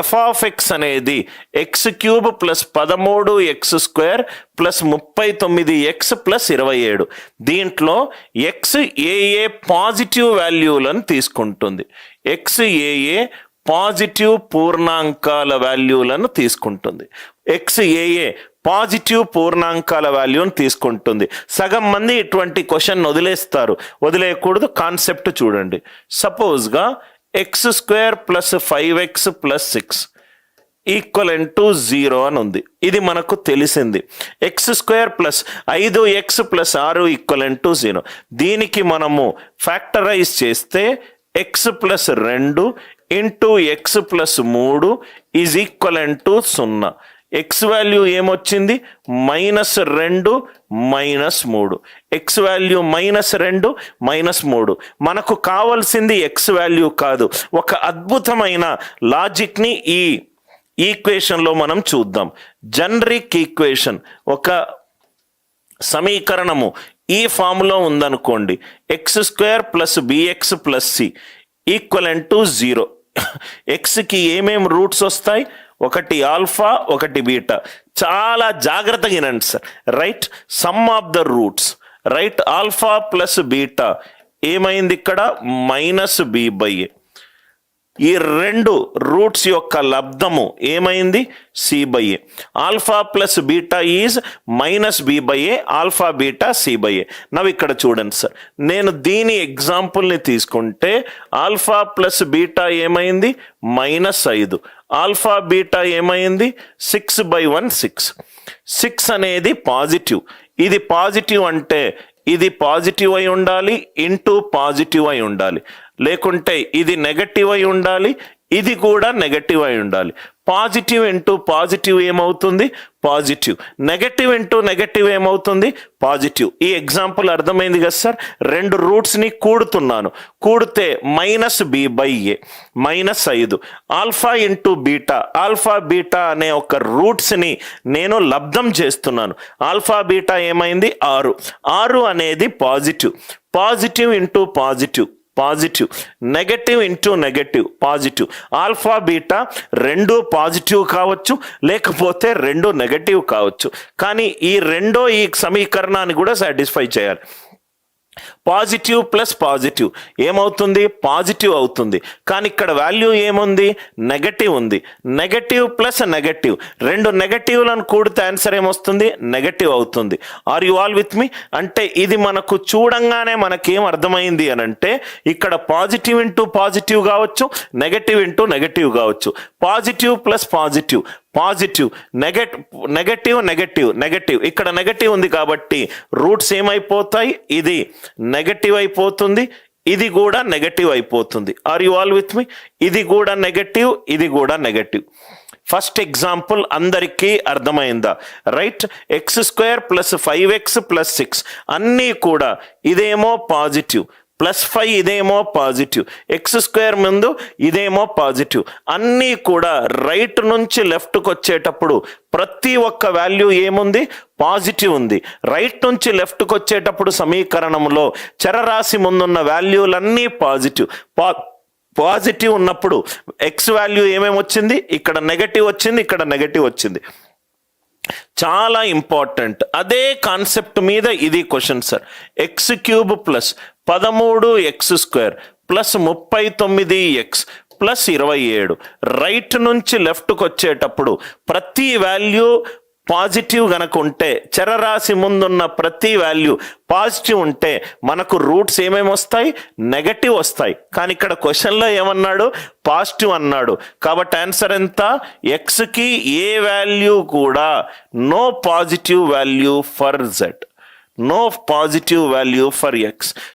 F of X అనేది X cube plus 13x² plus 39x plus 27. దీంట్లో X ఏఏ positive వాల్యూలను తీసుకుంటుంది. ఎక్స్ ఏఏ పాజిటివ్ పూర్ణాంకాల వాల్యూలను తీసుకుంటుంది. ఎక్స్ ఏఏ పాజిటివ్ పూర్ణాంకాల వాల్యూని తీసుకుంటుంది. సగం మంది ఇటువంటి క్వశ్చన్ వదిలేయకూడదు. కాన్సెప్ట్ చూడండి. సపోజ్గా x² plus 5x plus 6 equivalent to 0 అని ఉంది. ఇది మనకు తెలిసింది. x² plus 5x plus 6 equivalent to 0. దీనికి మనము ఫ్యాక్టరైజ్ చేస్తే x plus 2 into x plus 3 is equivalent to 0. X value ఏమొచ్చింది? -2 -3. X value -2 -3. మనకు కావాల్సింది ఎక్స్ వాల్యూ కాదు. ఒక అద్భుతమైన లాజిక్ని ఈ ఈక్వేషన్లో మనం చూద్దాం. జనరిక్ ఈక్వేషన్, ఒక సమీకరణము ఈ ఫామ్లో ఉందనుకోండి. x² plus bx plus c equivalent to 0. ఎక్స్కి ఏమేమి రూట్స్ వస్తాయి? ఒకటి ఆల్ఫా, ఒకటి బీటా. చాలా జాగ్రత్తగా వినండి sir. Right, some of the roots. Right, alpha plus beta ఏమైంది ఇక్కడ? -b/a. ఈ రెండు రూట్స్ యొక్క లబ్ధము ఏమైంది? c/a. Alpha plus beta is -b/a, alpha beta c/a. నవ్వు ఇక్కడ చూడండి సార్, నేను దీని ఎగ్జాంపుల్ని తీసుకుంటే ఆల్ఫా ప్లస్ బీటా ఏమైంది? -5. ఆల్ఫా బీటా ఏమైంది? 6/1 6. 6 అనేది పాజిటివ్. ఇది పాజిటివ్ అంటే ఇది పాజిటివ్ అయి ఉండాలి, ఇంటూ పాజిటివ్ అయి ఉండాలి. లేకుంటే ఇది నెగటివ్ అయి ఉండాలి, ఇది కూడా నెగటివ్ అయి ఉండాలి. పాజిటివ్ ఇంటూ పాజిటివ్ ఏమవుతుంది? పాజిటివ్. నెగటివ్ ఇంటూ నెగటివ్ ఏమవుతుంది? పాజిటివ్. ఈ ఎగ్జాంపుల్ అర్థమైంది కదా సార్? రెండు రూట్స్ని కూడుతున్నాను. కూడితే -b/a -5. Alpha into beta, alpha beta అనే ఒక రూట్స్ని నేను లబ్ధం చేస్తున్నాను. ఆల్ఫా బీటా ఏమైంది? 6. 6 అనేది positive. Positive into positive positive. Negative into negative positive. Alpha beta రెండు పాజిటివ్ కావచ్చు, లేకపోతే రెండు నెగటివ్ కావచ్చు. కానీ ఈ సమీకరణాన్ని కూడా సాటిస్ఫై చేయాలి. పాజిటివ్ ప్లస్ పాజిటివ్ ఏమవుతుంది? పాజిటివ్ అవుతుంది. కానీ ఇక్కడ వాల్యూ ఏముంది? నెగటివ్ ఉంది. నెగటివ్ ప్లస్ నెగటివ్, రెండు నెగటివ్లను కూడితే ఆన్సర్ ఏమొస్తుంది? నెగటివ్ అవుతుంది. Are you all with me? అంటే ఇది మనకు చూడంగానే మనకేం అర్థమైంది అని అంటే, ఇక్కడ పాజిటివ్ ఇంటూ పాజిటివ్ కావచ్చు, నెగటివ్ ఇంటూ నెగటివ్ కావచ్చు. Positive plus positive positive, negative negative negative. ఇక్కడ నెగటివ్ ఉంది కాబట్టి రూట్స్ ఏమైపోతాయి? ఇది నెగటివ్ అయిపోతుంది, ఇది కూడా నెగటివ్ అయిపోతుంది. Are you all with me? ఇది కూడా నెగటివ్, ఇది కూడా నెగటివ్. ఫస్ట్ ఎగ్జాంపుల్ అందరికీ అర్థమైందా? Right, x² plus 5x plus 6 అన్నీ కూడా ఇదేమో పాజిటివ్, +5 ఇదేమో పాజిటివ్, x² ముందు ఇదేమో పాజిటివ్. అన్నీ కూడా రైట్ నుంచి లెఫ్ట్కి వచ్చేటప్పుడు ప్రతి ఒక్క వాల్యూ ఏముంది? పాజిటివ్ ఉంది. రైట్ నుంచి లెఫ్ట్కి వచ్చేటప్పుడు సమీకరణంలో చరరాశి ముందున్న వాల్యూలన్నీ పాజిటివ్. పాజిటివ్ ఉన్నప్పుడు ఎక్స్ వాల్యూ ఏమేమి వచ్చింది? ఇక్కడ నెగటివ్ వచ్చింది, ఇక్కడ నెగటివ్ వచ్చింది. చాలా ఇంపార్టెంట్. అదే కాన్సెప్ట్ మీద ఇది question sir. x³ plus 13x² plus 39x plus 27. Right నుంచి లెఫ్ట్కి వచ్చేటప్పుడు ప్రతి వాల్యూ పాజిటివ్ గనక ఉంటే, చరరాశి ముందున్న ప్రతి వాల్యూ పాజిటివ్ ఉంటే మనకు రూట్స్ ఏమేమి వస్తాయి? నెగటివ్ వస్తాయి. కానీ ఇక్కడ క్వశ్చన్లో ఏమన్నాడు? పాజిటివ్ అన్నాడు. కాబట్టి ఆన్సర్ ఎంత? ఎక్స్కి ఏ వాల్యూ కూడా no positive value for z, no positive value for X.